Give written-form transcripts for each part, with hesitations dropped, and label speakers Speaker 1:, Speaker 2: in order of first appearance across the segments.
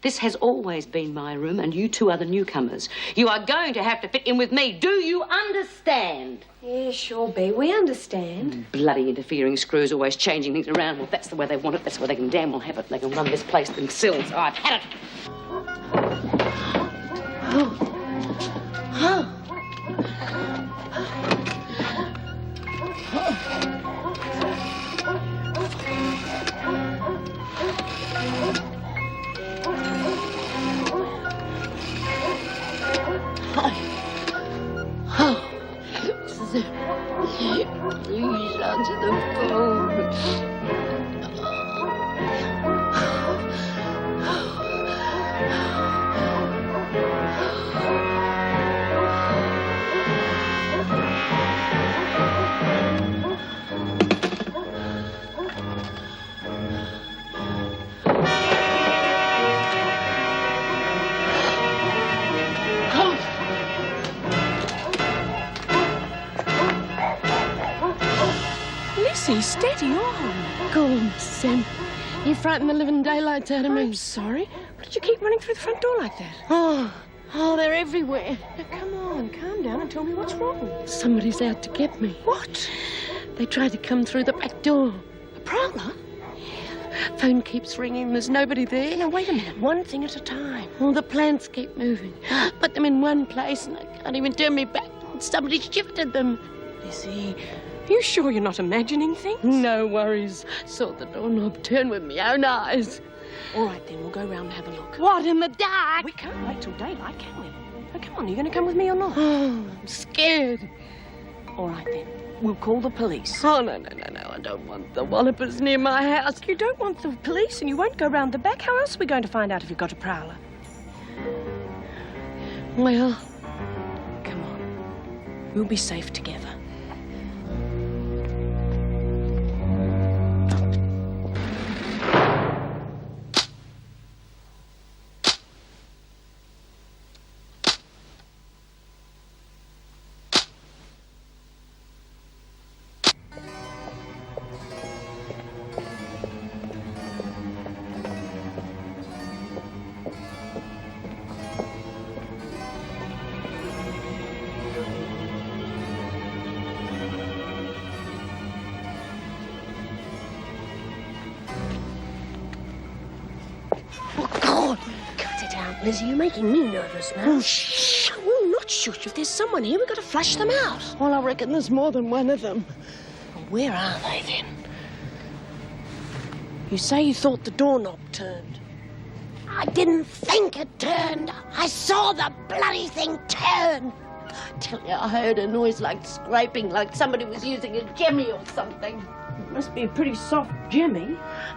Speaker 1: This has always been my room, and you two are the newcomers. You are going to have to fit in with me. Do you understand?
Speaker 2: Yeah, sure, Bea. We understand.
Speaker 1: Bloody interfering screws, always changing things around. Well, if that's the way they want it, that's the way they can damn well have it. They can run this place themselves. I've had it.
Speaker 3: Please answer the phone.
Speaker 2: Steady on.
Speaker 3: Go on, Sam. You frightened the living daylights out of me.
Speaker 2: I'm sorry. Why did you keep running through the front door like that?
Speaker 3: Oh, they're everywhere.
Speaker 2: Now, come on, calm down and tell me what's wrong.
Speaker 3: Somebody's out to get me.
Speaker 2: What?
Speaker 3: They tried to come through the back door.
Speaker 2: A prowler?
Speaker 3: Phone keeps ringing. There's nobody there.
Speaker 2: Now, wait a minute. One thing at a time.
Speaker 3: All the plants keep moving. Put them in one place and I can't even turn me back. Somebody shifted them.
Speaker 2: Lizzie, are you sure you're not imagining things?
Speaker 3: No worries. Saw the doorknob turn with my own eyes.
Speaker 2: All right, then, we'll go round and have a look.
Speaker 3: What, in the dark?
Speaker 2: We can't wait till daylight, can we? Now, come on, are you going to come with me or not?
Speaker 3: Oh, I'm scared.
Speaker 2: All right, then. We'll call the police.
Speaker 3: Oh, no. I don't want the wallopers near my house.
Speaker 2: You don't want the police and you won't go round the back? How else are we going to find out if you've got a prowler?
Speaker 3: Well,
Speaker 2: come on. We'll be safe together. Lizzie, you're making me nervous now.
Speaker 3: Oh, shh.
Speaker 2: We'll not shoot. If there's someone here, we've got to flush them out.
Speaker 3: Well, I reckon there's more than one of them.
Speaker 2: Well, where are they, then? You say you thought the doorknob turned.
Speaker 3: I didn't think it turned. I saw the bloody thing turn. I tell you, I heard a noise like scraping, like somebody was using a jemmy or something.
Speaker 2: It must be a pretty soft jemmy.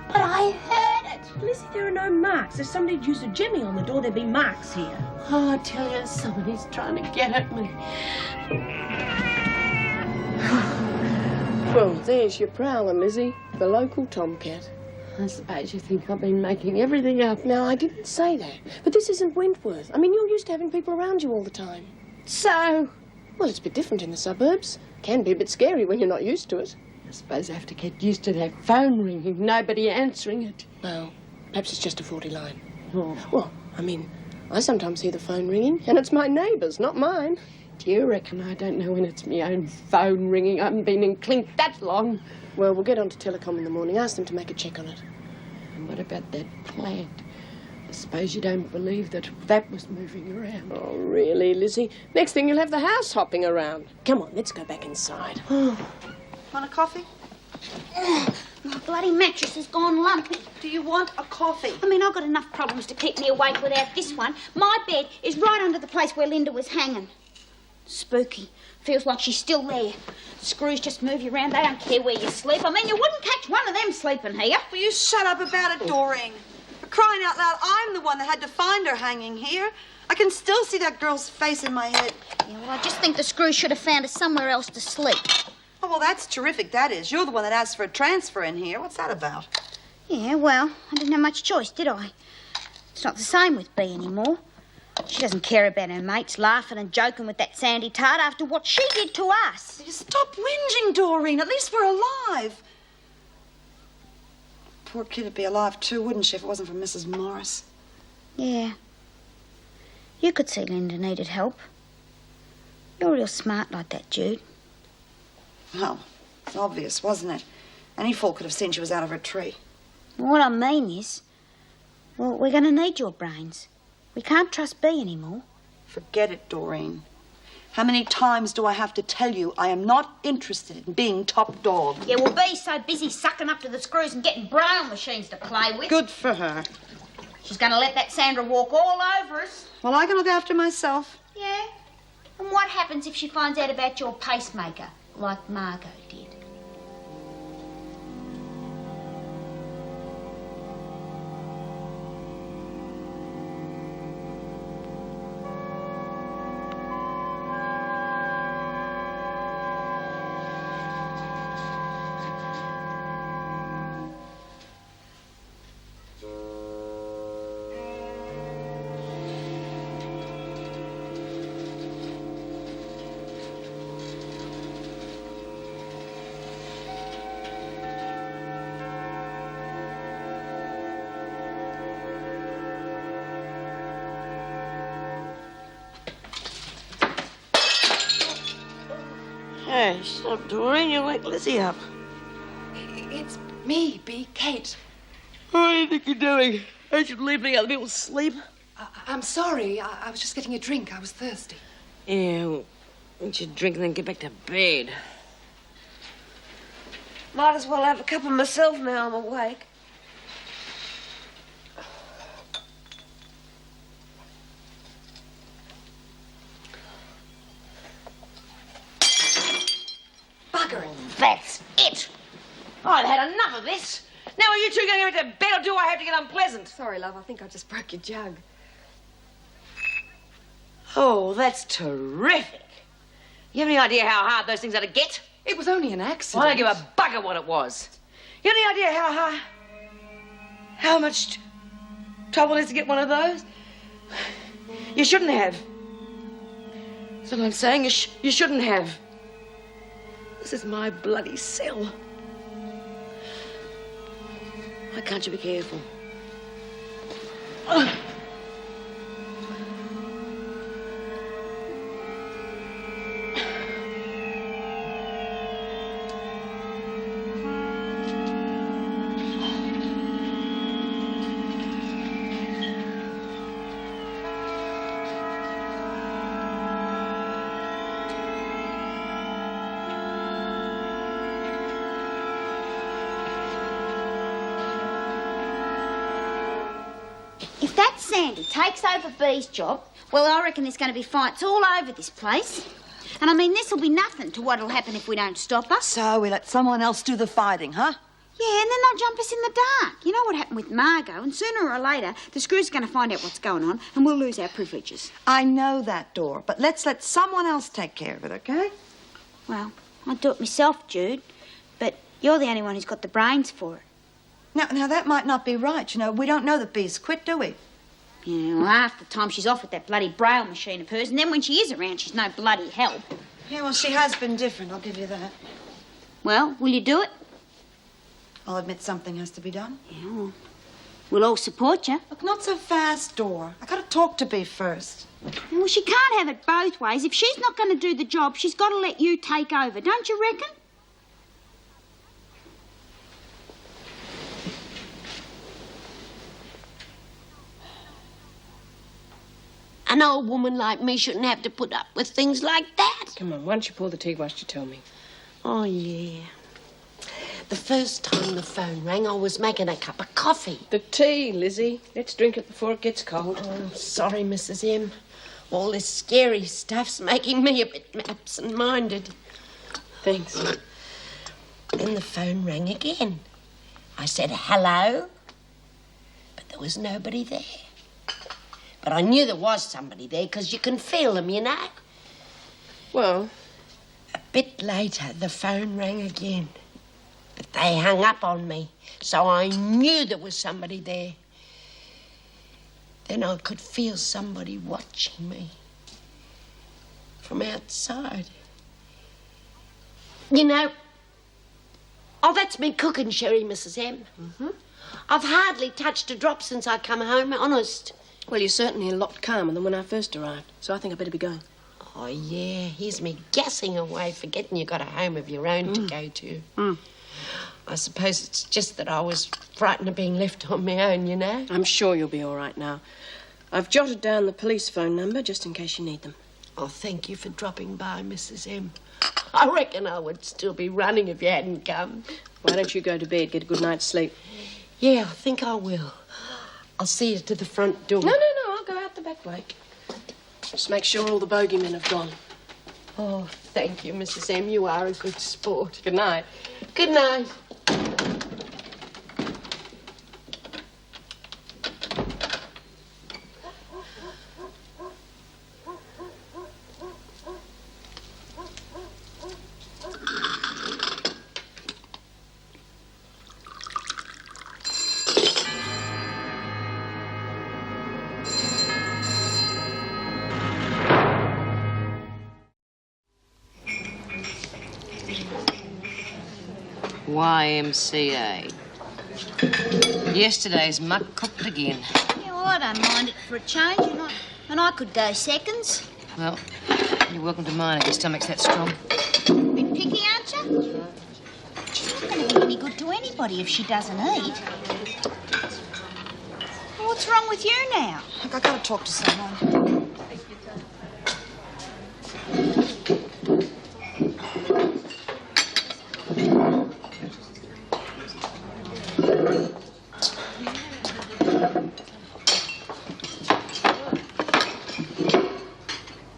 Speaker 3: But I heard it.
Speaker 2: Lizzie, there are no marks. If somebody'd used a jemmy on the door, there'd be marks here.
Speaker 3: Oh, I tell you, somebody's trying to get at me.
Speaker 4: Well, there's your prowler, Lizzie. The local tomcat.
Speaker 3: I suppose you think I've been making everything up.
Speaker 4: No, I didn't say that. But this isn't Wentworth. I mean, you're used to having people around you all the time.
Speaker 3: So?
Speaker 4: Well, it's a bit different in the suburbs. Can be a bit scary when you're not used to it.
Speaker 3: I suppose I have to get used to that phone ringing, nobody answering it.
Speaker 4: Well, perhaps it's just a faulty line.
Speaker 3: Oh.
Speaker 4: Well, I mean, I sometimes hear the phone ringing, and it's my neighbour's, not mine.
Speaker 3: Do you reckon I don't know when it's my own phone ringing? I haven't been in clink that long.
Speaker 4: Well, we'll get on to Telecom in the morning. Ask them to make a check on it.
Speaker 3: And what about that plant? I suppose you don't believe that was moving around.
Speaker 4: Oh, really, Lizzie? Next thing you'll have the house hopping around.
Speaker 2: Come on, let's go back inside.
Speaker 5: Want a coffee?
Speaker 6: My bloody mattress has gone lumpy.
Speaker 5: Do you want a coffee?
Speaker 6: I mean, I've got enough problems to keep me awake without this one. My bed is right under the place where Linda was hanging. Spooky. Feels like she's still there. Screws just move you around. They don't care where you sleep. I mean, you wouldn't catch one of them sleeping here.
Speaker 5: Will you shut up about it, Doreen? For crying out loud, I'm the one that had to find her hanging here. I can still see that girl's face in my head.
Speaker 6: Yeah, well, I just think the screws should have found her somewhere else to sleep.
Speaker 5: Oh, well, that's terrific, that is. You're the one that asked for a transfer in here. What's that about?
Speaker 6: Yeah, well, I didn't have much choice, did I? It's not the same with Bea anymore. She doesn't care about her mates laughing and joking with that Sandy tart after what she did to us.
Speaker 5: You stop whinging, Doreen. At least we're alive. Poor kid would be alive too, wouldn't she, if it wasn't for Mrs. Morris?
Speaker 6: Yeah. You could see Linda needed help. You're real smart like that, Jude.
Speaker 5: Well, it's obvious, wasn't it? Any fool could have seen she was out of her tree.
Speaker 6: What I mean is, well, we're going to need your brains. We can't trust Bea anymore.
Speaker 5: Forget it, Doreen. How many times do I have to tell you I am not interested in being top dog?
Speaker 6: Yeah, well, Bea's so busy sucking up to the screws and getting braille machines to play with.
Speaker 5: Good for her.
Speaker 6: She's going to let that Sandra walk all over us.
Speaker 5: Well, I can look after myself.
Speaker 6: Yeah? And what happens if she finds out about your pacemaker, like Margot did?
Speaker 4: Hey, stop, Doreen. You'll wake Lizzie up.
Speaker 7: It's me, Bea, Kate.
Speaker 4: What do you think you're doing? You should leave me other people sleep.
Speaker 7: I'm sorry. I was just getting a drink. I was thirsty.
Speaker 4: Yeah, well, you should drink and then get back to bed. Might as well have a cup of myself now I'm awake.
Speaker 7: Bugger it.
Speaker 4: That's it. I've had enough of this. Now are you two going to bed or do I have to get unpleasant?
Speaker 7: Sorry, love. I think I just broke your jug.
Speaker 4: Oh, that's terrific. You have any idea how hard those things are to get?
Speaker 7: It was only an accident.
Speaker 4: I don't give a bugger what it was. You have any idea how much trouble it is to get one of those? You shouldn't have. That's what I'm saying. You shouldn't have. This is my bloody cell. Why can't you be careful?
Speaker 6: If that Sandy takes over Bea's job, well, I reckon there's going to be fights all over this place. And I mean, this'll be nothing to what'll happen if we don't stop us.
Speaker 5: So we let someone else do the fighting, huh?
Speaker 6: Yeah, and then they'll jump us in the dark. You know what happened with Margot, and sooner or later, the screws are going to find out what's going on, and we'll lose our privileges.
Speaker 5: I know that, Dor, but let's let someone else take care of it, okay?
Speaker 6: Well, I'd do it myself, Jude, but you're the only one who's got the brains for it.
Speaker 5: Now that might not be right. You know, we don't know that Bea's quit, do we?
Speaker 6: Yeah, well, half the time she's off with that bloody braille machine of hers, and then when she is around, she's no bloody help.
Speaker 5: Yeah, well, she has been different, I'll give you that.
Speaker 6: Well, will you do it?
Speaker 5: I'll admit something has to be done.
Speaker 6: Yeah, well, we'll all support you.
Speaker 5: Look, not so fast, Dor. I gotta talk to Bea first.
Speaker 6: Well, she can't have it both ways. If she's not going to do the job, she's got to let you take over, don't you reckon?
Speaker 3: An old woman like me shouldn't have to put up with things like that.
Speaker 2: Come on, why don't you pull the tea whilst you tell me?
Speaker 3: Oh, yeah. The first time the phone rang, I was making a cup of coffee.
Speaker 2: The tea, Lizzie. Let's drink it before it gets cold.
Speaker 3: Oh, sorry, Mrs. M. All this scary stuff's making me a bit absent-minded.
Speaker 2: Thanks.
Speaker 3: Then the phone rang again. I said, hello, but there was nobody there. But I knew there was somebody there because you can feel them, you know.
Speaker 2: Well,
Speaker 3: A bit later, the phone rang again. But they hung up on me, so I knew there was somebody there. Then I could feel somebody watching me from outside. You know, oh, that's me cooking, Sherry, Mrs. M. Mm-hmm. I've hardly touched a drop since I come home, honest.
Speaker 8: Well, you're certainly a lot calmer than when I first arrived, so I think I'd better be going.
Speaker 3: Oh, yeah, here's me gassing away, forgetting you got a home of your own to go to. I suppose it's just that I was frightened of being left on my own, you know.
Speaker 8: I'm sure you'll be all right now. I've jotted down the police phone number just in case you need them.
Speaker 3: Oh, thank you for dropping by, Mrs. M. I reckon I would still be running if you hadn't come.
Speaker 8: Why don't you go to bed, get a good night's sleep?
Speaker 3: Yeah, I think I will. I'll see you to the front door.
Speaker 8: No, I'll go out the back way. Just make sure all the bogeymen have gone.
Speaker 3: Oh, thank you, Mrs. M. You are a good sport.
Speaker 8: Good night.
Speaker 3: Good night.
Speaker 1: YMCA. Yesterday's muck cooked again.
Speaker 6: Yeah, well, I don't mind it for a change, and I could go seconds.
Speaker 1: Well, you're welcome to mine if your stomach's that strong.
Speaker 6: Bit picky, aren't you? She's not going to be any good to anybody if she doesn't eat. Well, what's wrong with you now?
Speaker 5: Look, I gotta talk to someone.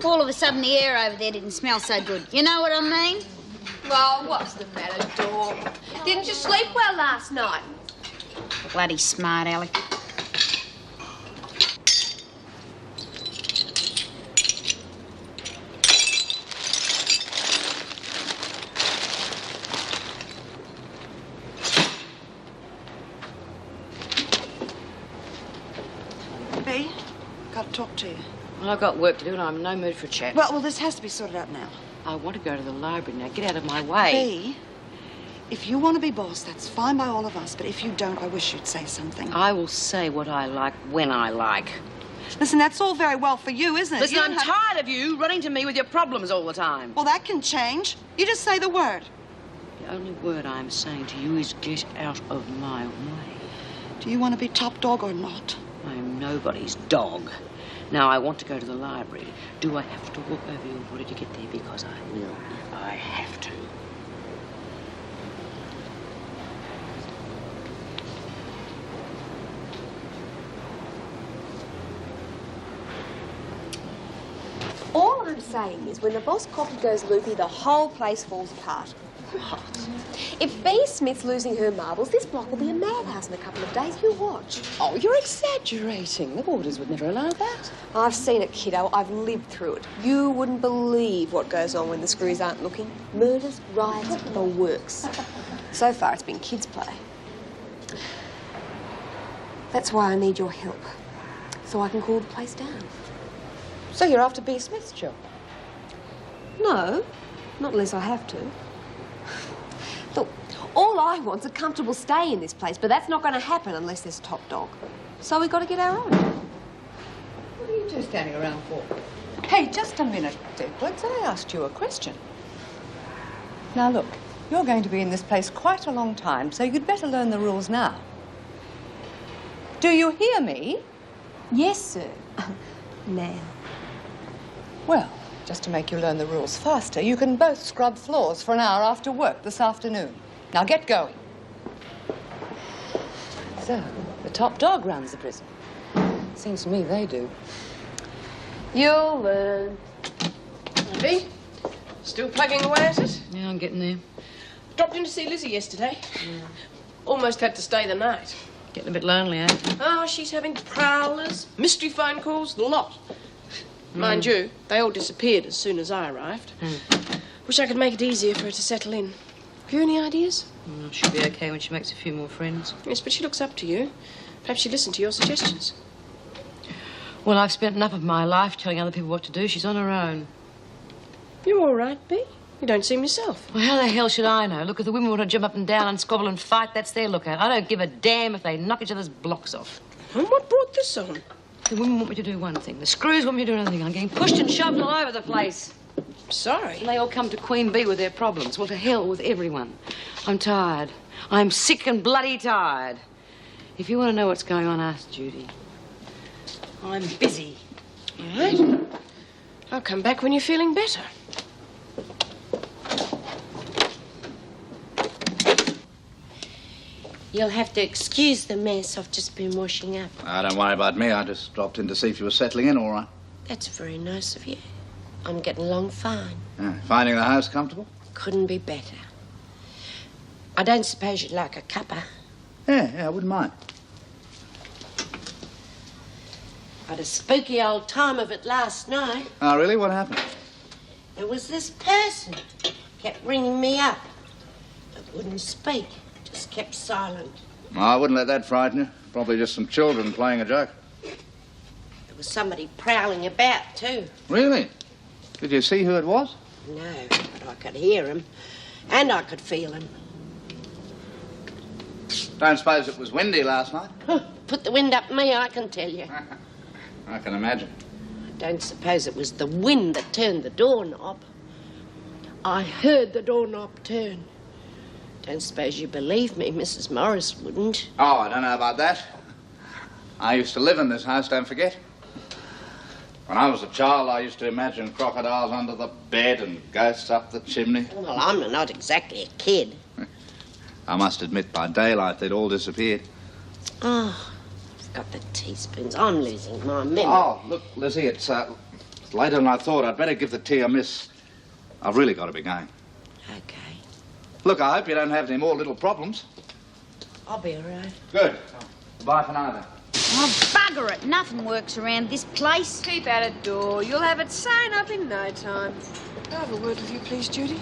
Speaker 6: All of a sudden, the air over there didn't smell so good. You know what I mean?
Speaker 9: Well, what's the matter, Dawn? Didn't you sleep well last night?
Speaker 6: Bloody smart, Alec.
Speaker 5: B, gotta talk to you.
Speaker 1: Well, I've got work to do and I'm in no mood for a chat.
Speaker 5: Well, this has to be sorted out now.
Speaker 1: I want to go to the library now. Get out of my way.
Speaker 5: B, if you want to be boss, that's fine by all of us. But if you don't, I wish you'd say something.
Speaker 1: I will say what I like when I like.
Speaker 5: Listen, that's all very well for you, isn't it?
Speaker 1: Listen,
Speaker 5: You
Speaker 1: I'm
Speaker 5: don't have-
Speaker 1: tired of you running to me with your problems all the time.
Speaker 5: Well, that can change. You just say the word.
Speaker 1: The only word I'm saying to you is get out of my way.
Speaker 5: Do you want to be top dog or not?
Speaker 1: I am nobody's dog. Now, I want to go to the library. Do I have to walk over your body to get there? Because I will if I have to.
Speaker 9: All I'm saying is when the boss copy goes loopy, the whole place falls apart. What? If B. Smith's losing her marbles, this block will be a madhouse in a couple of days. You watch.
Speaker 8: Oh, you're exaggerating. The Warders would never allow that.
Speaker 9: I've seen it, kiddo. I've lived through it. You wouldn't believe what goes on when the screws aren't looking. Murders, riots, the works. So far, it's been kids' play. That's why I need your help, so I can cool the place down.
Speaker 10: So you're after B. Smith's job?
Speaker 9: No, not unless I have to. Look, all I want's a comfortable stay in this place, but that's not going to happen unless there's top dog. So we've got to get our own.
Speaker 10: What are you two standing around for? Hey, just a minute, Edwards. I asked you a question. Now, look, you're going to be in this place quite a long time, so you'd better learn the rules now. Do you hear me?
Speaker 9: Yes, sir. Now.
Speaker 10: Well, just to make you learn the rules faster, you can both scrub floors for an hour after work this afternoon. Now get going.
Speaker 11: So, the top dog runs the prison. Seems to me they do.
Speaker 8: You'll learn. B, still plugging away at it?
Speaker 1: Yeah, I'm getting there.
Speaker 8: Dropped in to see Lizzie yesterday. Yeah. Almost had to stay the night.
Speaker 1: Getting a bit lonely, eh?
Speaker 8: Oh, she's having prowlers, mystery phone calls, the lot. Mind you, they all disappeared as soon as I arrived. Wish I could make it easier for her to settle in. Have you any ideas?
Speaker 1: She'll be okay when she makes a few more friends.
Speaker 8: Yes, but she looks up to you. Perhaps she'd listen to your suggestions.
Speaker 1: Well, I've spent enough of my life telling other people what to do. She's on her own.
Speaker 8: You're all right, B. You don't seem yourself.
Speaker 1: Well, how the hell should I know? Look, if the women want to jump up and down and squabble and fight, that's their lookout. I don't give a damn if they knock each other's blocks off.
Speaker 8: And what brought this on?
Speaker 1: The women want me to do one thing. The screws want me to do another thing. I'm getting pushed and shoved all over the place.
Speaker 8: Sorry.
Speaker 1: And they all come to Queen Bee with their problems. Well, to hell with everyone. I'm tired. I'm sick and bloody tired. If you want to know what's going on, ask Judy. I'm busy.
Speaker 8: All right. I'll come back when you're feeling better.
Speaker 3: You'll have to excuse the mess. I've just been washing up.
Speaker 12: Don't worry about me. I just dropped in to see if you were settling in all right.
Speaker 3: That's very nice of you. I'm getting along fine.
Speaker 12: Finding the house comfortable?
Speaker 3: Couldn't be better. I don't suppose you'd like a cuppa?
Speaker 12: Yeah, I wouldn't mind.
Speaker 3: Had a spooky old time of it last night.
Speaker 12: Oh, really? What happened?
Speaker 3: There was this person kept ringing me up, but wouldn't speak. Just kept silent.
Speaker 12: Oh, I wouldn't let that frighten you. Probably just some children playing a joke.
Speaker 3: There was somebody prowling about, too.
Speaker 12: Really? Did you see who it was?
Speaker 3: No, but I could hear him, and I could feel him.
Speaker 12: Don't suppose it was windy last night?
Speaker 3: Put the wind up me, I can tell you.
Speaker 12: I can imagine.
Speaker 3: I don't suppose it was the wind that turned the doorknob. I heard the doorknob turn. Don't suppose you believe me, Mrs. Morris wouldn't.
Speaker 12: Oh, I don't know about that. I used to live in this house, don't forget. When I was a child, I used to imagine crocodiles under the bed and ghosts up the chimney.
Speaker 3: Well, I'm not exactly a kid.
Speaker 12: I must admit, by daylight, they'd all disappeared.
Speaker 3: Oh, I've got the teaspoons. I'm losing my memory.
Speaker 12: Oh, look, Lizzie, it's later than I thought. I'd better give the tea a miss. I've really got to be going.
Speaker 3: Okay.
Speaker 12: Look, I hope you don't have any more little problems.
Speaker 3: I'll be all right.
Speaker 12: Good. Bye for now, then.
Speaker 6: Oh, bugger it. Nothing works around this place.
Speaker 9: Keep at it, door. You'll have it sewn up in no time.
Speaker 8: Can I have a word with you, please, Judy?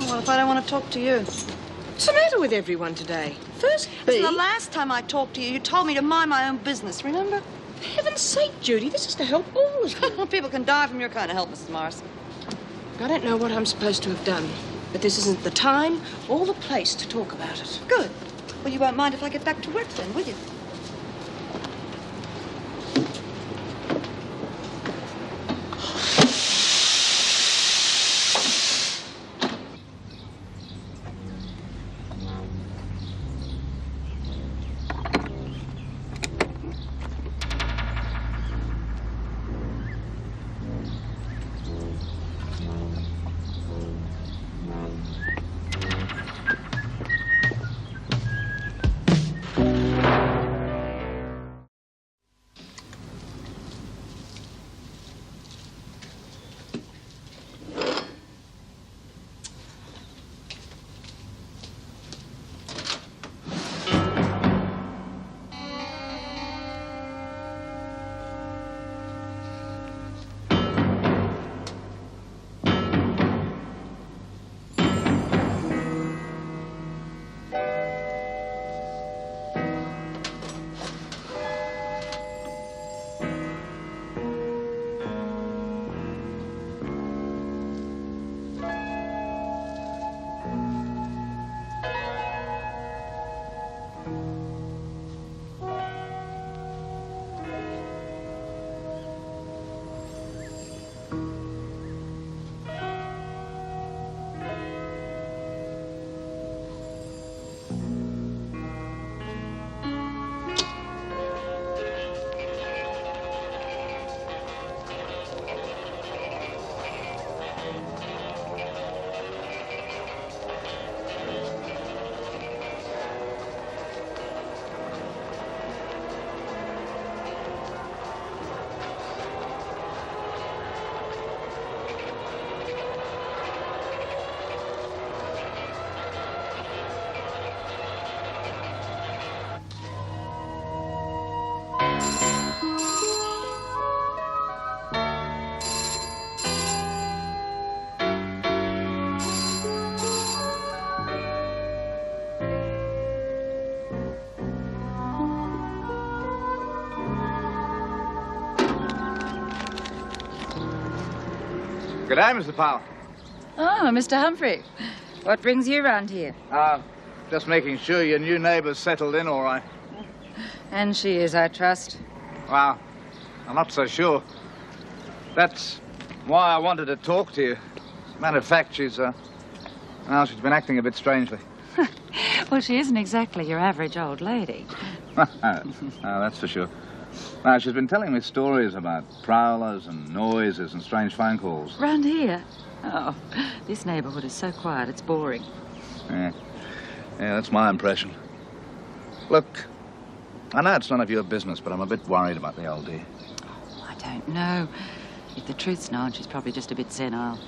Speaker 5: Well, if I don't want to talk to you.
Speaker 8: What's the matter with everyone today? First,
Speaker 5: Listen, the last time I talked to you, you told me to mind my own business, remember?
Speaker 8: For heaven's sake, Judy, this is to help all of you.
Speaker 5: People can die from your kind of help, Mrs. Morris.
Speaker 8: I don't know what I'm supposed to have done, but this isn't the time or the place to talk about it.
Speaker 5: Good. Well, you won't mind if I get back to work then, will you?
Speaker 12: Good day, Mr. Powell.
Speaker 13: Oh, Mr. Humphrey. What brings you around here?
Speaker 12: Just making sure your new neighbour's settled in all right.
Speaker 13: And she is, I trust.
Speaker 12: Well, I'm not so sure. That's why I wanted to talk to you. As a matter of fact, she's been acting a bit strangely.
Speaker 13: Well, she isn't exactly your average old lady.
Speaker 12: No, that's for sure. Now, she's been telling me stories about prowlers and noises and strange phone calls.
Speaker 13: Round here? Oh, this neighbourhood is so quiet, it's boring.
Speaker 12: Yeah, that's my impression. Look, I know it's none of your business, but I'm a bit worried about the old dear.
Speaker 13: Oh, I don't know. If the truth's known, she's probably just a bit senile.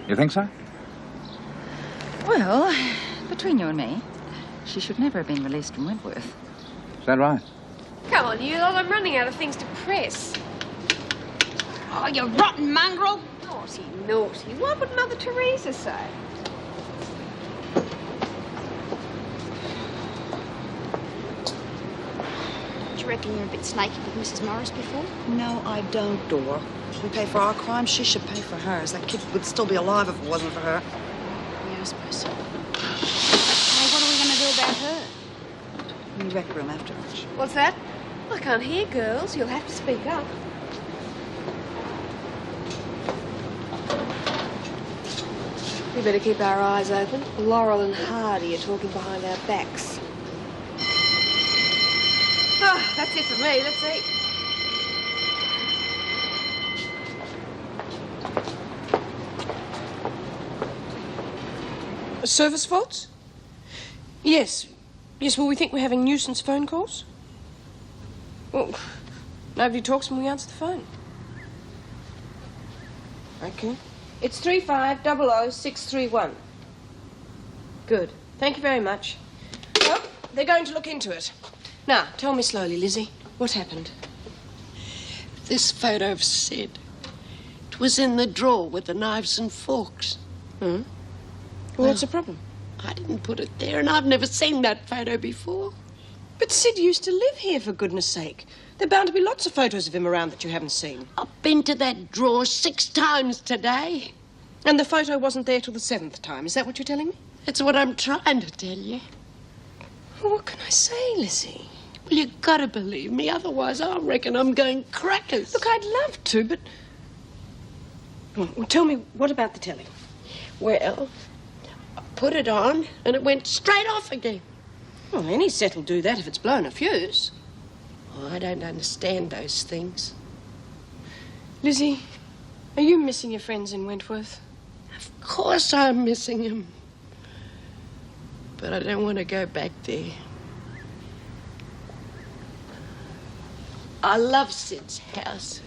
Speaker 12: You think so?
Speaker 13: Well, between you and me, she should never have been released from Wentworth.
Speaker 12: Is that right?
Speaker 9: Come on, you lot, I'm running out of things to press.
Speaker 6: Oh, you rotten mongrel.
Speaker 9: Naughty, naughty. What would Mother Teresa say?
Speaker 6: Do you reckon you're a bit snaky with Mrs. Morris before?
Speaker 5: No, I don't, Dora. We pay for our crimes, she should pay for hers. That kid would still be alive if it wasn't for her.
Speaker 6: Yeah, I suppose so. Hey, what are we going to do about her?
Speaker 5: In the rec room after lunch.
Speaker 9: What's that? I can't hear, girls. You'll have to speak up. We better keep our eyes open. Laurel and Hardy are talking behind our backs. Oh, that's it for me. Let's eat.
Speaker 8: Service faults? Yes. Yes, well, we think we're having nuisance phone calls. Well, nobody talks when we answer the phone. Okay. It's 3500631. Good. Thank you very much. Well, they're going to look into it. Now, tell me slowly, Lizzie. What happened?
Speaker 3: This photo of Sid. It was in the drawer with the knives and forks.
Speaker 8: Hmm? Well, what's the problem?
Speaker 3: I didn't put it there, and I've never seen that photo before.
Speaker 8: But Sid used to live here, for goodness sake. There are bound to be lots of photos of him around that you haven't seen.
Speaker 3: I've been to that drawer 6 times today.
Speaker 8: And the photo wasn't there till the 7th time. Is that what you're telling me?
Speaker 3: That's what I'm trying to tell you.
Speaker 8: Well, what can I say, Lizzie?
Speaker 3: Well, you gotta believe me, otherwise I reckon I'm going crackers.
Speaker 8: Look, I'd love to, but... Well, tell me, what about the telly?
Speaker 3: Well, I put it on, and it went straight off again.
Speaker 8: Well, any set will do that if it's blown a fuse.
Speaker 3: Oh, I don't understand those things.
Speaker 8: Lizzie, are you missing your friends in Wentworth?
Speaker 3: Of course I'm missing them. But I don't want to go back there. I love Sid's house.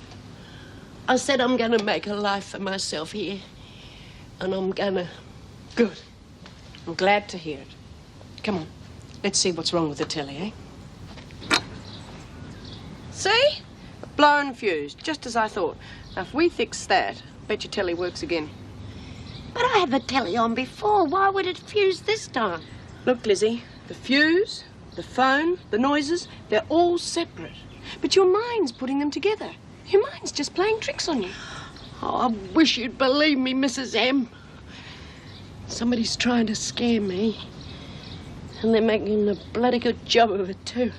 Speaker 3: I said I'm going to make a life for myself here. And I'm going to...
Speaker 8: Good. I'm glad to hear it. Come on. Let's see what's wrong with the telly, eh? See? A blown fuse, just as I thought. Now, if we fix that, I bet your telly works again.
Speaker 3: But I had the telly on before. Why would it fuse this time?
Speaker 8: Look, Lizzie, the fuse, the phone, the noises, they're all separate. But your mind's putting them together. Your mind's just playing tricks on you.
Speaker 3: Oh, I wish you'd believe me, Mrs. M. Somebody's trying to scare me. And they're making a bloody good job of it, too.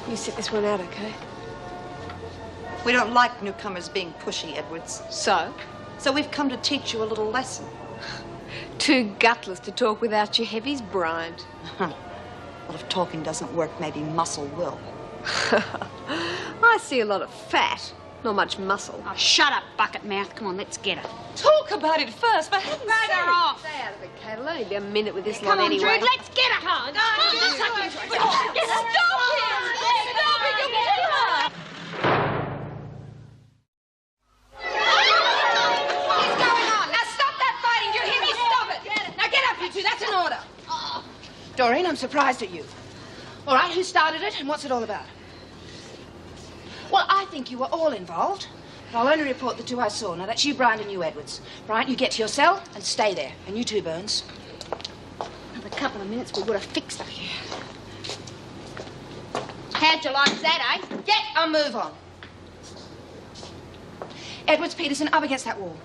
Speaker 9: You sit this one out, okay?
Speaker 5: We don't like newcomers being pushy, Edwards.
Speaker 9: So?
Speaker 5: So we've come to teach you a little lesson.
Speaker 9: Too gutless to talk without your heavies, Bryant.
Speaker 5: Well, if talking doesn't work, maybe muscle will.
Speaker 9: I see a lot of fat, not much muscle.
Speaker 6: Oh, shut up, bucket mouth. Come on, let's get her.
Speaker 2: Talk about it first, for heaven's sake.
Speaker 6: Her off.
Speaker 9: Stay out of it, Kate. It'll only be a minute with this
Speaker 6: Come
Speaker 9: lot
Speaker 6: on,
Speaker 9: anyway.
Speaker 6: Drew, let's get her.
Speaker 2: Stop it! Stop it! You'll kill her!
Speaker 4: What's going on? Now stop that fighting. Do you hear me? Stop it. Now get up, you two. That's an order. Doreen, I'm surprised at you. All right, who started it and what's it all about? Well, I think you were all involved. But I'll only report the 2 I saw. Now, that's you, Brian, and you, Edwards. Brian, you get to your cell and stay there. And you too, Burns.
Speaker 6: Another couple of minutes, we would have fixed her. How'd you like that, eh?
Speaker 4: Get a move on.
Speaker 2: Edwards, Peterson, up against that wall.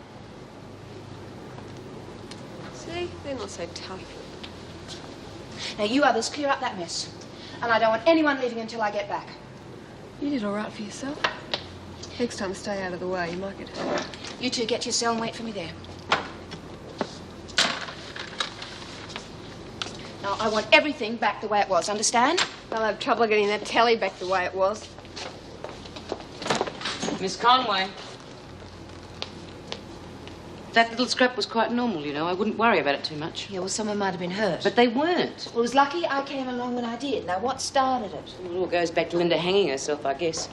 Speaker 9: See? They're not so tough.
Speaker 2: Now, you others, clear up that mess. And I don't want anyone leaving until I get back.
Speaker 9: You did all right for yourself. Next time, stay out of the way. You might get hurt.
Speaker 2: You two get to your cell and wait for me there. Now, I want everything back the way it was, understand?
Speaker 9: They'll have trouble getting that telly back the way it was.
Speaker 1: Miss Conway. That little scrap was quite normal, you know. I wouldn't worry about it too much.
Speaker 4: Yeah, well, someone might have been hurt.
Speaker 1: But they weren't.
Speaker 4: Well, it was lucky I came along when I did. Now, what started it?
Speaker 1: Well, it all goes back to Linda hanging herself, I guess.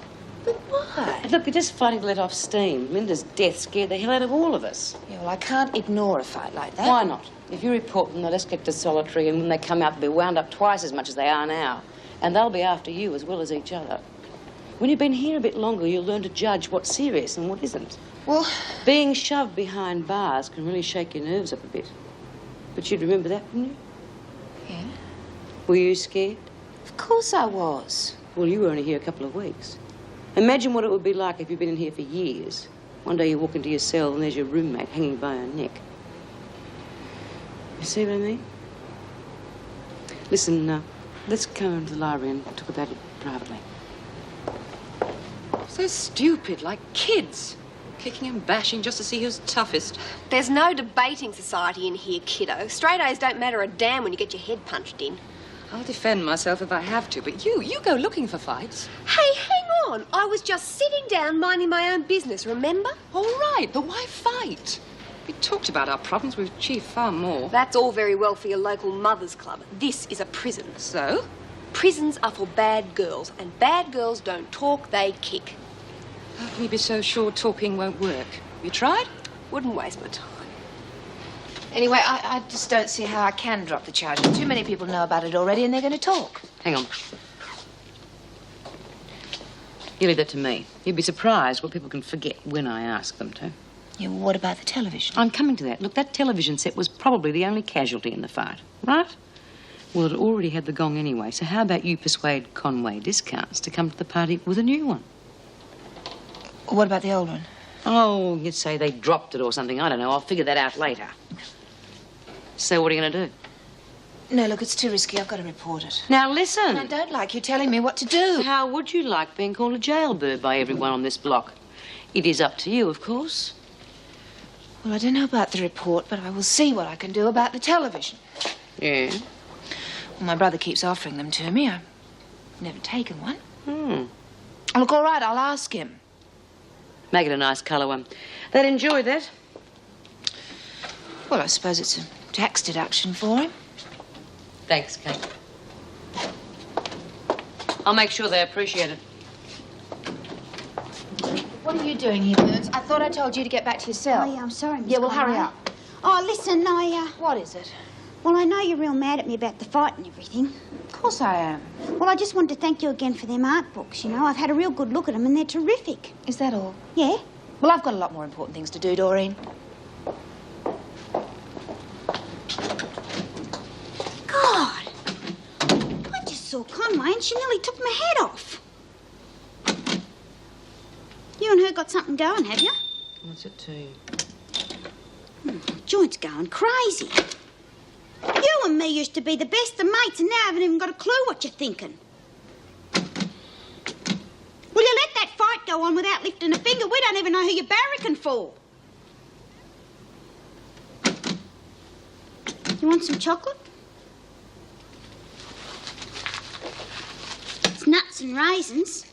Speaker 4: But why?
Speaker 1: Look, they're just fighting to let off steam. Linda's death scared the hell out of all of us.
Speaker 4: Yeah, well, I can't ignore a fight like that.
Speaker 1: Why not? If you report them, they'll just get to solitary, and when they come out, they'll be wound up twice as much as they are now. And they'll be after you as well as each other. When you've been here a bit longer, you'll learn to judge what's serious and what isn't.
Speaker 4: Well,
Speaker 1: being shoved behind bars can really shake your nerves up a bit. But you'd remember that, wouldn't you?
Speaker 4: Yeah.
Speaker 1: Were you scared?
Speaker 4: Of course I was.
Speaker 1: Well, you were only here a couple of weeks. Imagine what it would be like if you'd been in here for years. One day you walk into your cell and there's your roommate hanging by her neck. You see what I mean? Listen, let's go into the library and talk about it privately.
Speaker 11: So stupid, like kids. Kicking and bashing just to see who's toughest.
Speaker 9: There's no debating society in here, kiddo. Straight A's don't matter a damn when you get your head punched in.
Speaker 11: I'll defend myself if I have to, but you go looking for fights.
Speaker 9: Hey, hang on. I was just sitting down minding my own business, remember?
Speaker 11: All right, but why fight? We talked about our problems, we've achieved far more.
Speaker 9: That's all very well for your local mothers' club. This is a prison.
Speaker 11: So?
Speaker 9: Prisons are for bad girls, and bad girls don't talk, they kick.
Speaker 11: How can you be so sure talking won't work? You tried?
Speaker 9: Wouldn't waste my time.
Speaker 4: Anyway, I just don't see how I can drop the charge. Too many people know about it already, and they're going to talk.
Speaker 1: Hang on. You leave that to me. You'd be surprised what people can forget when I ask them to.
Speaker 4: Yeah, well, what about the television?
Speaker 1: I'm coming to that. Look, that television set was probably the only casualty in the fight, right? Well, it already had the gong anyway, so how about you persuade Conway Discounts to come to the party with a new one?
Speaker 4: What about the old one?
Speaker 1: Oh, you'd say they dropped it or something. I don't know. I'll figure that out later. So what are you going to do?
Speaker 4: No, look, it's too risky. I've got to report it.
Speaker 1: Now, listen.
Speaker 4: I don't like you telling me what to do.
Speaker 1: How would you like being called a jailbird by everyone on this block? It is up to you, of course.
Speaker 4: Well, I don't know about the report, but I will see what I can do about the television.
Speaker 1: Yeah?
Speaker 4: Well, my brother keeps offering them to me. I've never taken one.
Speaker 1: Hmm.
Speaker 4: Oh, look, all right, I'll ask him.
Speaker 1: Make it a nice colour one. They'd enjoy that.
Speaker 4: Well, I suppose it's a tax deduction for him.
Speaker 1: Thanks, Kate. I'll make sure they appreciate it.
Speaker 4: What are you doing here, Burns? I thought I told you to get back to your cell.
Speaker 6: Oh, yeah, I'm sorry, Miss
Speaker 4: Yeah, well, hurry
Speaker 6: Conway.
Speaker 4: up.
Speaker 6: Oh, listen,
Speaker 4: What is it?
Speaker 6: Well, I know you're real mad at me about the fight and everything.
Speaker 4: Of course I am.
Speaker 6: Well, I just wanted to thank you again for them art books, you know. I've had a real good look at them and they're terrific.
Speaker 4: Is that all?
Speaker 6: Yeah.
Speaker 4: Well, I've got a lot more important things to do, Doreen.
Speaker 6: God! I just saw Conway and she nearly took my head off. You and her got something going, have you?
Speaker 1: What's it to you?
Speaker 6: Joint's going crazy. You and me used to be the best of mates and now I haven't even got a clue what you're thinking. Will you let that fight go on without lifting a finger? We don't even know who you're barracking for. You want some chocolate? It's nuts and raisins.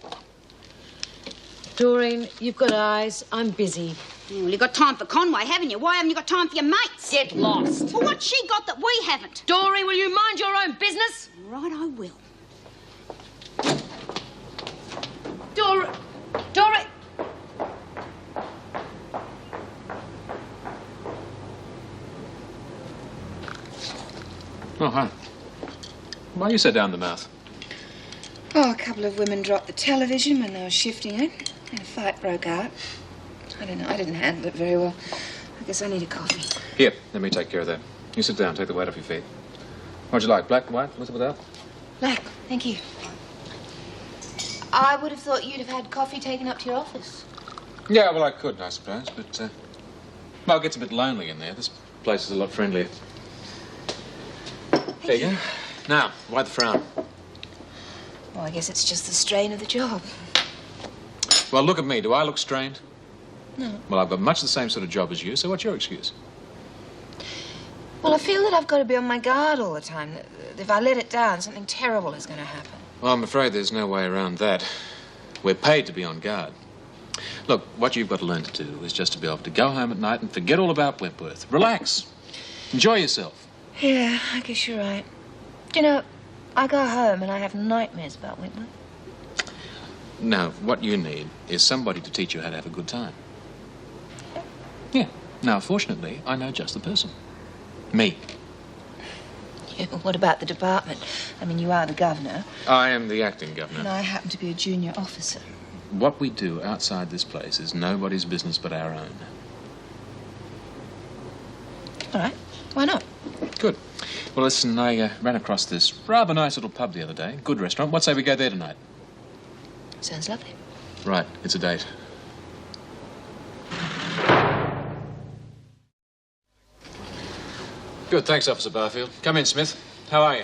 Speaker 1: Doreen, you've got eyes. I'm busy.
Speaker 6: Well, you've got time for Conway, haven't you? Why haven't you got time for your mates?
Speaker 1: Get lost.
Speaker 6: Well, what's she got that we haven't?
Speaker 1: Doreen, will you mind your own business?
Speaker 6: Right, I will.
Speaker 1: Doreen!
Speaker 14: Oh, hi. Why you so down the mouth?
Speaker 4: Oh, a couple of women dropped the television when they were shifting it, and a fight broke out. I don't know, I didn't handle it very well. I guess I need a coffee.
Speaker 14: Here, let me take care of that. You sit down, take the weight off your feet. What'd you like, black, white, with or without?
Speaker 4: Black, thank you. I would have thought you'd have had coffee taken up to your office.
Speaker 14: Yeah, well, I could, I suppose, but, well, it gets a bit lonely in there. This place is a lot friendlier. There you go. Now, why the frown?
Speaker 2: Well, I guess it's just the strain of the job.
Speaker 14: Well, look at me. Do I look strained?
Speaker 2: No.
Speaker 14: Well, I've got much the same sort of job as you, so what's your excuse?
Speaker 2: Well, I feel that I've got to be on my guard all the time. That if I let it down, something terrible is going to happen.
Speaker 14: Well, I'm afraid there's no way around that. We're paid to be on guard. Look, what you've got to learn to do is just to be able to go home at night and forget all about Wentworth. Relax. Enjoy yourself.
Speaker 2: Yeah, I guess you're right. Do you know, I go home and I have nightmares about Wentworth.
Speaker 14: No, what you need is somebody to teach you how to have a good time. Yeah. Now, fortunately, I know just the person. Me.
Speaker 2: Yeah, but what about the department? I mean, you are the governor.
Speaker 14: I am the acting governor.
Speaker 2: And I happen to be a junior officer.
Speaker 14: What we do outside this place is nobody's business but our own.
Speaker 2: All right. Why not?
Speaker 14: Good. Well, listen, I ran across this rather nice little pub the other day. Good restaurant. What say we go there tonight?
Speaker 2: Sounds lovely.
Speaker 14: Right. It's a date. Good. Thanks, Officer Barfield. Come in, Smith. How are you?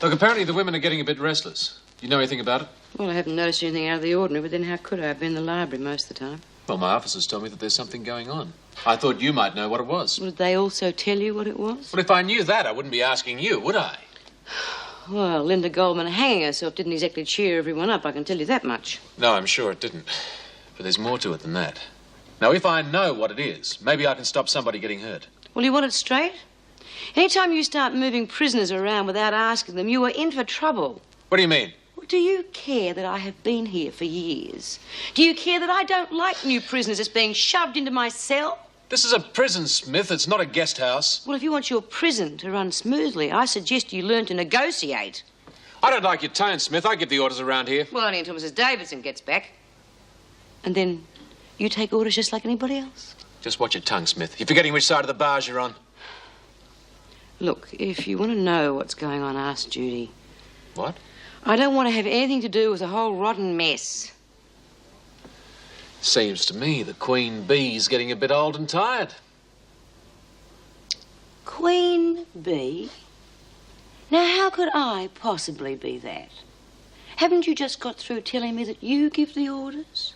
Speaker 14: Look, apparently the women are getting a bit restless. You know anything about it?
Speaker 1: Well, I haven't noticed anything out of the ordinary, but then how could I? I've been in the library most of the time.
Speaker 14: Well, my officers told me that there's something going on. I thought you might know what it was.
Speaker 1: Well, did they also tell you what it was?
Speaker 14: Well, if I knew that, I wouldn't be asking you, would I?
Speaker 1: Well, Linda Goldman hanging herself didn't exactly cheer everyone up, I can tell you that much.
Speaker 14: No, I'm sure it didn't. But there's more to it than that. Now, if I know what it is, maybe I can stop somebody getting hurt.
Speaker 1: Well, you want it straight? Anytime you start moving prisoners around without asking them, you are in for trouble.
Speaker 14: What do you mean?
Speaker 1: Well, do you care that I have been here for years? Do you care that I don't like new prisoners just being shoved into my cell?
Speaker 14: This is a prison, Smith. It's not a guest house.
Speaker 1: Well, if you want your prison to run smoothly, I suggest you learn to negotiate.
Speaker 14: I don't like your tone, Smith. I give the orders around here.
Speaker 1: Well, only until Mrs. Davidson gets back. And then you take orders just like anybody else.
Speaker 14: Just watch your tongue, Smith. You're forgetting which side of the bars you're on.
Speaker 1: Look, if you want to know what's going on, ask Judy.
Speaker 14: What?
Speaker 1: I don't want to have anything to do with the whole rotten mess.
Speaker 14: Seems to me the Queen Bee's getting a bit old and tired.
Speaker 1: Queen Bee? Now, how could I possibly be that? Haven't you just got through telling me that you give the orders?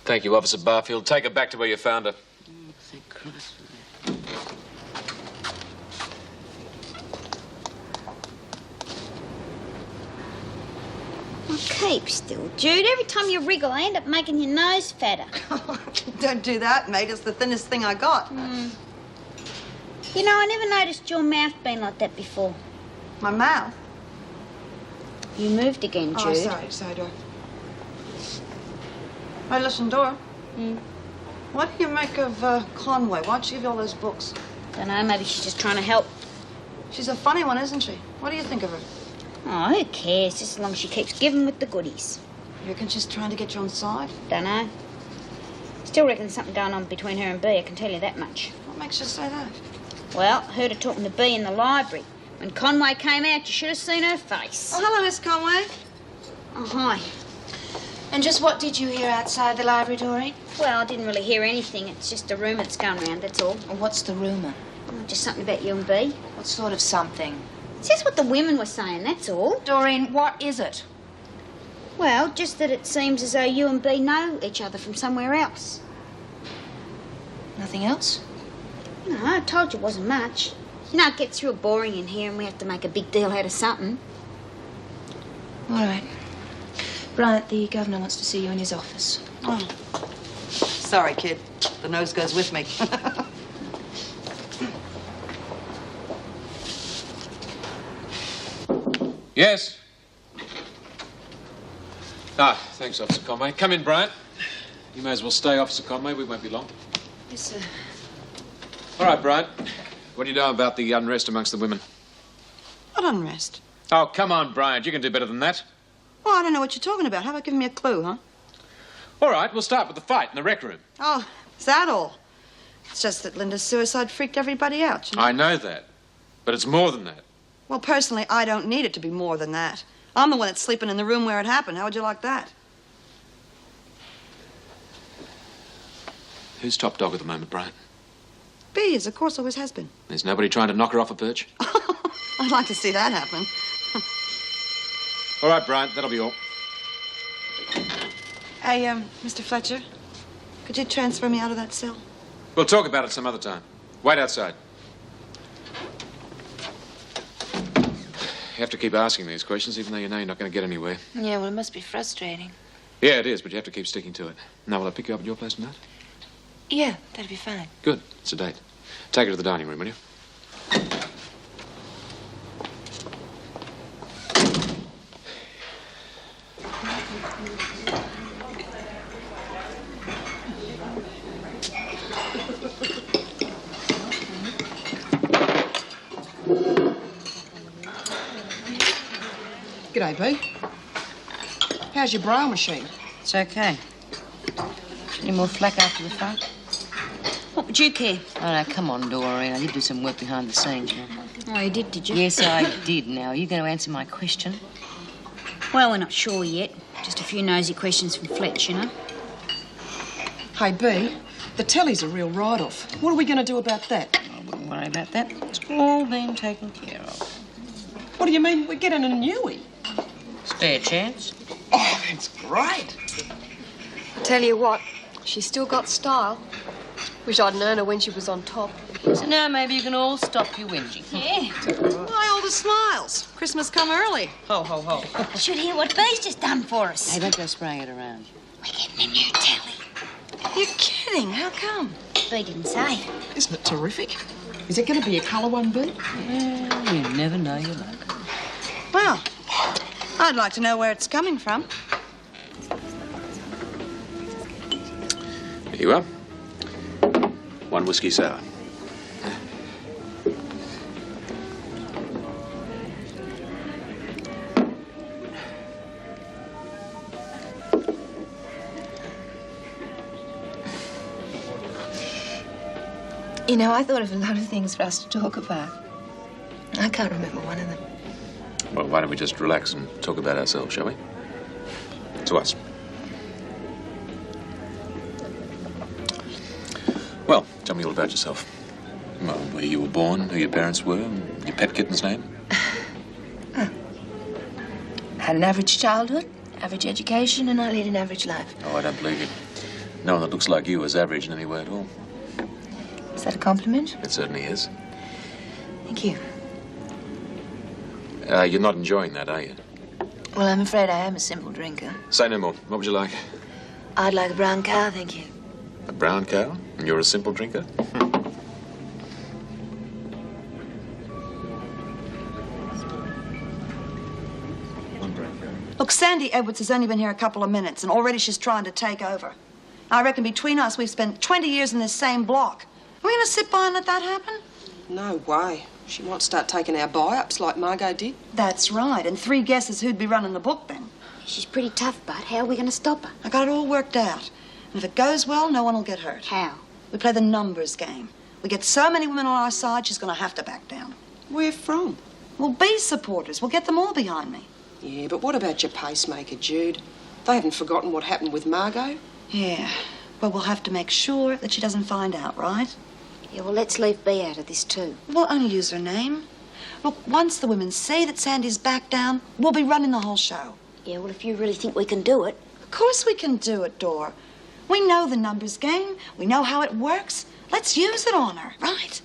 Speaker 14: Thank you, Officer Barfield. Take her back to where you found her.
Speaker 1: Oh, thank Christ for that.
Speaker 6: Well, keep still, Jude. Every time you wriggle, I end up making your nose fatter.
Speaker 5: Don't do that, mate. It's the thinnest thing I got.
Speaker 6: You know, I never noticed your mouth being like that before.
Speaker 5: My mouth?
Speaker 6: You moved again, Jude.
Speaker 5: Oh, sorry, Dora. Hey, listen, Dora. What do you make of Conway? Why'd she give you all those books?
Speaker 6: Don't know, maybe she's just trying to help.
Speaker 5: She's a funny one, isn't she? What do you think of her?
Speaker 6: Oh, who cares, just as long as she keeps giving with the goodies.
Speaker 5: You reckon she's trying to get you on side?
Speaker 6: Don't know. Still reckon there's something going on between her and Bea, I can tell you that much.
Speaker 5: What makes you say that?
Speaker 6: Well, heard her talking to Bea in the library. When Conway came out, you should have seen her face.
Speaker 5: Oh, hello, Miss Conway.
Speaker 6: Oh, hi.
Speaker 2: And just what did you hear outside the library, Doreen?
Speaker 6: Well, I didn't really hear anything. It's just a rumour that's going round, that's all.
Speaker 2: And what's the rumour?
Speaker 6: Oh, just something about you and Bea.
Speaker 2: What sort of something?
Speaker 6: It's just what the women were saying, that's all.
Speaker 2: Doreen, what is it?
Speaker 6: Well, just that it seems as though you and Bea know each other from somewhere else.
Speaker 2: Nothing else?
Speaker 6: No, I told you it wasn't much. You know, it gets real boring in here and we have to make a big deal out of something.
Speaker 2: All right. Bryant, the governor wants to see you in his office.
Speaker 5: Oh. Sorry, kid. The nose goes with me.
Speaker 14: Yes? Ah, thanks, Officer Conway. Come in, Bryant. You may as well stay, Officer Conway. We won't be long.
Speaker 2: Yes, sir.
Speaker 14: All right, Bryant. What do you know about the unrest amongst the women?
Speaker 5: What unrest?
Speaker 14: Oh, come on, Bryant. You can do better than that.
Speaker 5: Well, I don't know what you're talking about. How about giving me a clue, huh?
Speaker 14: All right, we'll start with the fight in the rec room.
Speaker 5: Oh, is that all? It's just that Linda's suicide freaked everybody out, you know?
Speaker 14: I know that, but it's more than that.
Speaker 5: Well, personally, I don't need it to be more than that. I'm the one that's sleeping in the room where it happened. How would you like that?
Speaker 14: Who's top dog at the moment, Brian?
Speaker 5: B is, of course, always has been.
Speaker 14: There's nobody trying to knock her off a perch?
Speaker 5: I'd like to see that happen.
Speaker 14: All right, Brian, that'll be all.
Speaker 5: Hey, Mr. Fletcher, could you transfer me out of that cell?
Speaker 14: We'll talk about it some other time. Wait outside. You have to keep asking these questions, even though you know you're not going to get anywhere.
Speaker 2: Yeah, well, it must be frustrating.
Speaker 14: Yeah, it is, but you have to keep sticking to it. Now, will I pick you up at your place tonight?
Speaker 2: Yeah, that'd be fine.
Speaker 14: Good. It's a date. Take her to the dining room, will you?
Speaker 8: G'day, B. How's your brow machine?
Speaker 1: It's okay. Any more flack after the fight?
Speaker 6: What would you care?
Speaker 1: Oh, no, come on, Doreen. I did do some work behind the scenes, you know.
Speaker 6: Oh, you did you?
Speaker 1: Yes, I did. Now, are you going to answer my question?
Speaker 6: Well, we're not sure yet. Just a few nosy questions from Fletch, you know.
Speaker 8: Hey, B, the telly's a real write-off. What are we going to do about that?
Speaker 1: I wouldn't worry about that. It's all been taken care of.
Speaker 8: What do you mean we're getting a newie?
Speaker 1: Spare chance.
Speaker 8: Oh, that's great.
Speaker 9: I tell you what, she's still got style. Wish I'd known her when she was on top.
Speaker 1: So now maybe you can all stop your whinging.
Speaker 6: Yeah.
Speaker 5: Why all the smiles? Christmas come early.
Speaker 1: Ho, ho, ho.
Speaker 6: Should hear what B's just done for us.
Speaker 1: Hey, don't go spraying it around.
Speaker 6: We're getting a new telly.
Speaker 5: You're kidding. How come?
Speaker 6: B didn't say.
Speaker 8: Isn't it terrific? Is it going to be a colour one, B?
Speaker 1: Well, you never know your luck.
Speaker 5: Well, I'd like to know where it's coming from.
Speaker 14: Here you are. One whiskey sour.
Speaker 2: You know, I thought of a lot of things for us to talk about. I can't remember one of them.
Speaker 14: Well, why don't we just relax and talk about ourselves, shall we? To us. Well, tell me all about yourself. Well, where you were born, who your parents were, and your pet kitten's name.
Speaker 2: Had an average childhood, average education, and I lead an average life.
Speaker 14: Oh, I don't believe you. No one that looks like you is average in any way at all.
Speaker 2: Is that a compliment?
Speaker 14: It certainly is.
Speaker 2: Thank you.
Speaker 14: You're not enjoying that, are you?
Speaker 2: Well, I'm afraid I am a simple drinker.
Speaker 14: Say no more. What would you like?
Speaker 2: I'd like a brown cow, thank you.
Speaker 14: A brown cow? And you're a simple drinker?
Speaker 5: Look, Sandy Edwards has only been here a couple of minutes, and already she's trying to take over. I reckon between us, we've spent 20 years in this same block. Are we going to sit by and let that happen?
Speaker 8: No way. She might start taking our buy-ups like Margot did.
Speaker 5: That's right, and 3 guesses who'd be running the book then.
Speaker 6: She's pretty tough, Bud. How are we going to stop her?
Speaker 5: I got it all worked out. And if it goes well, no one will get hurt.
Speaker 6: How?
Speaker 5: We play the numbers game. We get so many women on our side, she's going to have to back down.
Speaker 8: Where from?
Speaker 5: Well, B supporters. We'll get them all behind me.
Speaker 8: Yeah, but what about your pacemaker, Jude? They haven't forgotten what happened with Margot.
Speaker 5: Yeah, but we'll have to make sure that she doesn't find out, right?
Speaker 6: Yeah, well, let's leave B out of this, too.
Speaker 5: We'll only use her name. Look, once the women see that Sandy's back down, we'll be running the whole show.
Speaker 6: Yeah, well, if you really think we can do it.
Speaker 5: Of course we can do it, Dor. We know the numbers game. We know how it works. Let's use it on her, right?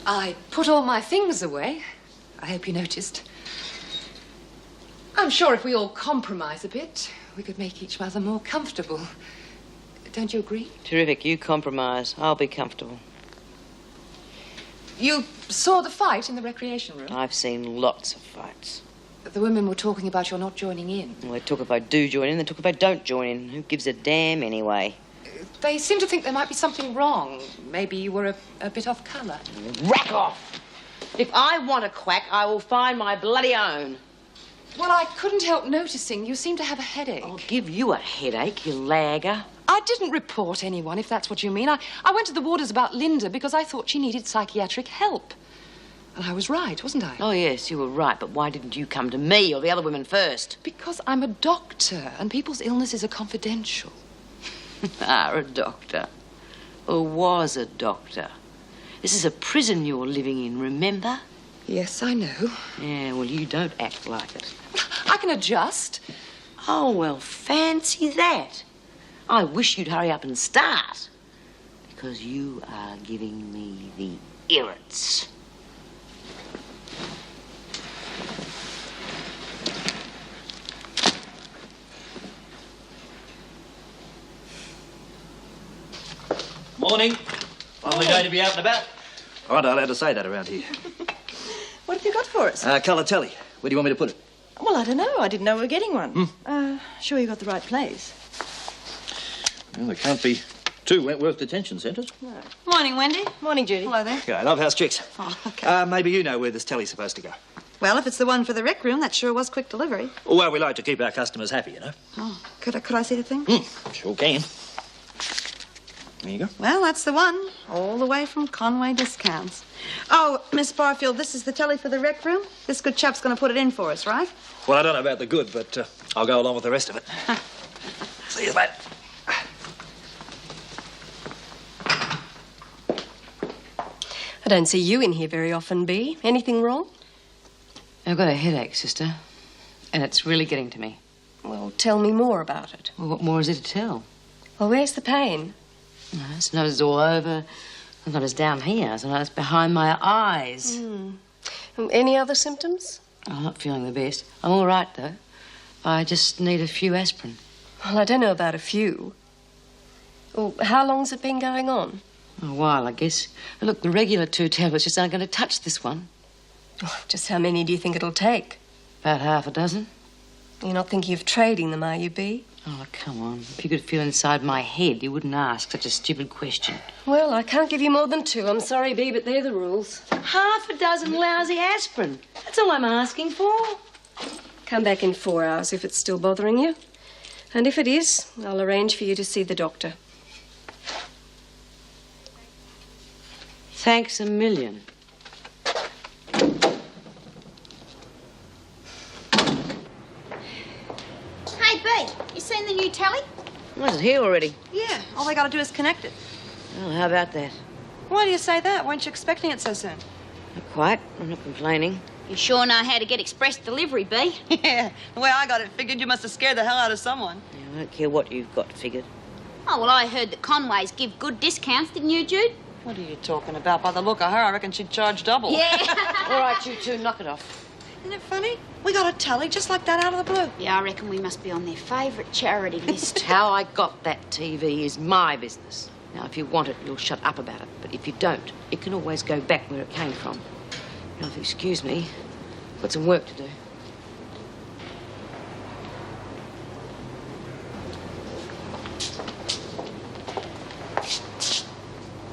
Speaker 7: I put all my things away. I hope you noticed. I'm sure if we all compromise a bit, we could make each other more comfortable. Don't you agree?
Speaker 1: Terrific. You compromise. I'll be comfortable.
Speaker 7: You saw the fight in the recreation room?
Speaker 1: I've seen lots of fights.
Speaker 7: The women were talking about your not joining in.
Speaker 1: Well, they talk if I do join in, they talk if I don't join in. Who gives a damn anyway?
Speaker 7: They seem to think there might be something wrong. Maybe you were a bit off colour.
Speaker 1: Rack off! If I want a quack, I will find my bloody own.
Speaker 7: Well, I couldn't help noticing you seem to have a headache.
Speaker 1: I'll give you a headache, you lagger.
Speaker 7: I didn't report anyone, if that's what you mean. I went to the warders about Linda because I thought she needed psychiatric help. Well, I was right, wasn't I?
Speaker 4: Oh, yes, you were right, but why didn't you come to me or the other women first?
Speaker 7: Because I'm a doctor, and people's illnesses are confidential.
Speaker 4: Are a doctor. Or was a doctor. This is a prison you're living in, remember?
Speaker 7: Yes, I know.
Speaker 4: Yeah, well, you don't act like it.
Speaker 7: I can adjust.
Speaker 4: Oh, well, fancy that. I wish you'd hurry up and start. Because you are giving me the irrits.
Speaker 15: Morning. Finally going to be out and about. Aren't I allowed to say that around here?
Speaker 16: What have you got for us?
Speaker 15: Colour telly. Where do you want me to put it?
Speaker 16: Well, I don't know. I didn't know we were getting one. Sure you got the right place?
Speaker 15: Well, there can't be two Wentworth detention centres.
Speaker 16: No.
Speaker 5: Morning, Wendy.
Speaker 16: Morning, Judy.
Speaker 5: Hello there.
Speaker 15: Okay, love house chicks.
Speaker 5: Oh, okay.
Speaker 15: Maybe you know where this telly's supposed to go.
Speaker 5: Well, if it's the one for the rec room, that sure was quick delivery.
Speaker 15: Well, we like to keep our customers happy, you know.
Speaker 5: Oh, could I see the thing?
Speaker 15: Sure can. There you go.
Speaker 5: Well, that's the one. All the way from Conway Discounts. Oh, Miss Barfield, this is the telly for the rec room. This good chap's going to put it in for us, right?
Speaker 15: Well, I don't know about the good, but I'll go along with the rest of it. See you later.
Speaker 9: I don't see you in here very often, Bea. Anything wrong?
Speaker 4: I've got a headache, sister. And it's really getting to me.
Speaker 9: Well, tell me more about it.
Speaker 4: Well, what more is there to tell?
Speaker 9: Well, where's the pain?
Speaker 4: Sometimes it's all over. Sometimes it's down here. Sometimes it's behind my eyes.
Speaker 9: Any other symptoms?
Speaker 4: I'm not feeling the best. I'm all right, though. I just need a few aspirin.
Speaker 9: Well, I don't know about a few. Well, how long's it been going on?
Speaker 4: A while, I guess. Look, the regular 2 tablets just aren't going to touch this one.
Speaker 9: Oh, just how many do you think it'll take?
Speaker 4: About half a dozen.
Speaker 9: You're not thinking of trading them, are you, Bea?
Speaker 4: Oh, come on. If you could feel inside my head, you wouldn't ask such a stupid question.
Speaker 9: Well, I can't give you more than 2. I'm sorry, Bea, but they're the rules.
Speaker 4: Half a dozen lousy aspirin. That's all I'm asking for.
Speaker 9: Come back in 4 hours if it's still bothering you. And if it is, I'll arrange for you to see the doctor.
Speaker 4: Thanks a million.
Speaker 6: Hey, Bea, you seen the new telly?
Speaker 4: Was it here already?
Speaker 5: Yeah, all they got to do is connect it.
Speaker 4: Well, how about that?
Speaker 5: Why do you say that? Weren't you expecting it so soon?
Speaker 4: Not quite. I'm not complaining.
Speaker 6: You sure know how to get express delivery, Bea.
Speaker 5: Yeah, the way I got it figured, you must have scared the hell out of someone.
Speaker 4: Yeah, I don't care what you've got figured.
Speaker 6: Oh, well, I heard that Conways give good discounts, didn't you, Jude?
Speaker 5: What are you talking about? By the look of her, I reckon she'd charge double.
Speaker 6: Yeah.
Speaker 4: All right, you two, knock it off.
Speaker 5: Isn't it funny? We got a telly just like that out of the blue.
Speaker 6: Yeah, I reckon we must be on their favourite charity list.
Speaker 4: How I got that TV is my business. Now, if you want it, you'll shut up about it. But if you don't, it can always go back where it came from. Now, if you excuse me, I've got some work to do.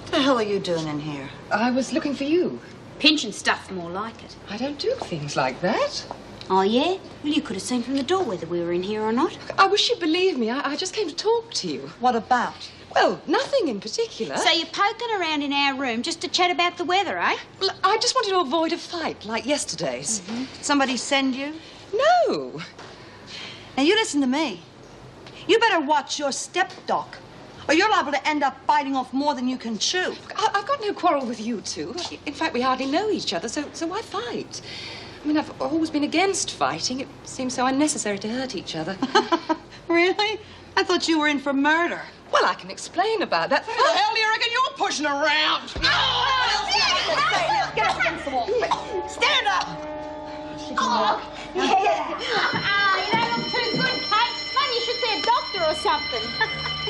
Speaker 5: What the hell are you doing in here?
Speaker 7: I was looking for you.
Speaker 6: Pinch and stuff, more like it.
Speaker 7: I don't do things like that.
Speaker 6: Oh, yeah? Well, you could have seen from the door whether we were in here or not.
Speaker 7: I wish you'd believe me. I just came to talk to you.
Speaker 5: What about?
Speaker 7: Well, nothing in particular.
Speaker 6: So you're poking around in our room just to chat about the weather, eh?
Speaker 7: Well, I just wanted to avoid a fight like yesterday's.
Speaker 5: Somebody send you?
Speaker 7: No.
Speaker 5: Now, you listen to me. You better watch your step, Doc, or you're liable to end up biting off more than you can chew.
Speaker 7: I've got no quarrel with you two. In fact, we hardly know each other, so why fight? I mean, I've always been against fighting. It seems so unnecessary to hurt each other.
Speaker 5: Really? I thought you were in for murder.
Speaker 7: Well, I can explain about that.
Speaker 5: Who the hell do you reckon you're pushing around? Get up against the wall. Stand up. She can walk.
Speaker 6: Yeah. You don't look too good, Kate. Maybe you should see a doctor or something.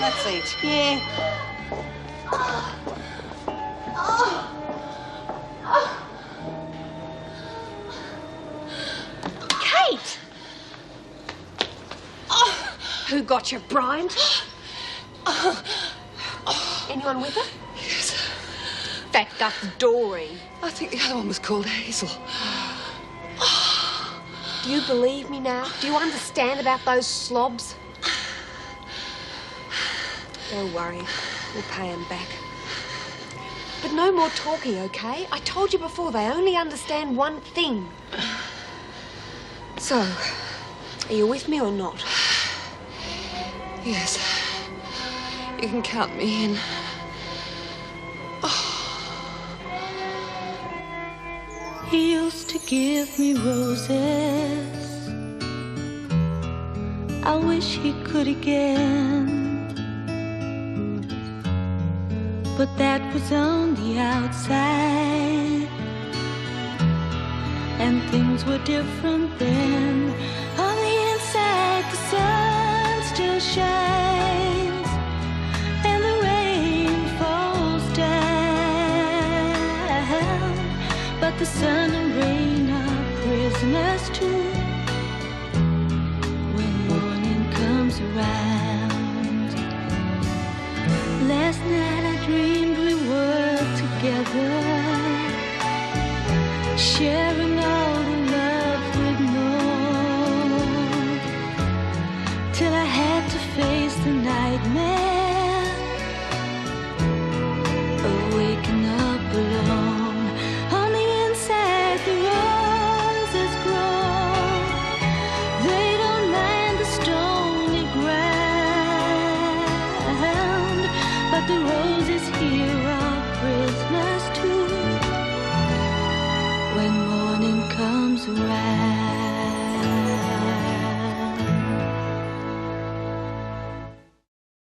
Speaker 5: Let's eat.
Speaker 6: Yeah. Kate!
Speaker 9: Who got you, Brian? Anyone with her?
Speaker 7: Yes.
Speaker 9: In fact, that's Doreen.
Speaker 7: I think the other one was called Hazel.
Speaker 9: Do you believe me now? Do you understand about those slobs? Don't worry. We'll pay him back. But no more talking, okay? I told you before, they only understand one thing. So, are you with me or not?
Speaker 7: Yes. You can count me in.
Speaker 17: He used to give me roses. I wish he could again. But that was on the outside, and things were different then. On the inside, the sun still shines, and the rain falls down. But the sun and rain are prisoners too.